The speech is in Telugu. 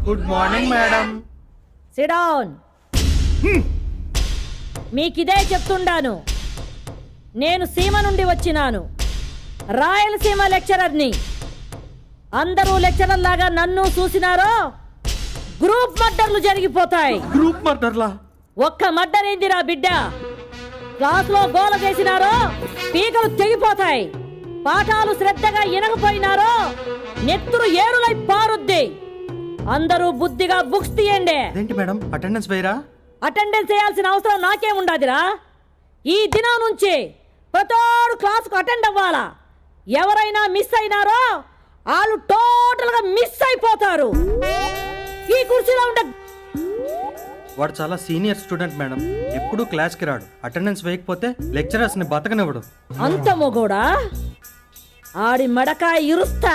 Good morning madam. Sit down. మీకిదే చెప్తుండాను, నేను సీమ నుండి వచ్చినాను, రాయలసీమ లెక్చరర్ని. అందరూ లెక్చరర్ లాగా నన్ను చూసినారో గ్రూప్ మర్డర్లు జరిగిపోతాయి. గ్రూప్ మర్డర్లా? ఒక్క మర్డర్ ఏందిరా బిడ్డ, క్లాసులో గోల చేసినారో పీకలు తెగిపోతాయి. పాఠాలు శ్రద్ధగా వినకపోయినారో నెత్తురు ఏరులై పారుద్ది. అందరూ బుద్ధిగా బుక్స్ తీయండి. ఏంటి మేడం, అటెండెన్స్ వేయరా? అటెండెన్స్ చేయాల్సిన అవసరం నాకేముండదురా. ఈ దినం నుంచి ప్రతోడు క్లాసుకు అటెండ్ అవ్వాలా. ఎవరైనా మిస్ అయినారో వాళ్ళు టోటల్ గా మిస్ అయిపోతారు. ఈ కుర్చీలో ఉండే వాడు చాలా సీనియర్ స్టూడెంట్ మేడం, ఎప్పుడూ క్లాస్కి రాడు. అటెండెన్స్ వేయకపోతే లెక్చరర్స్ ని బతకనివ్వడు. అంత మొగోడా, ఆడి మడకాయ ఇరుస్తా.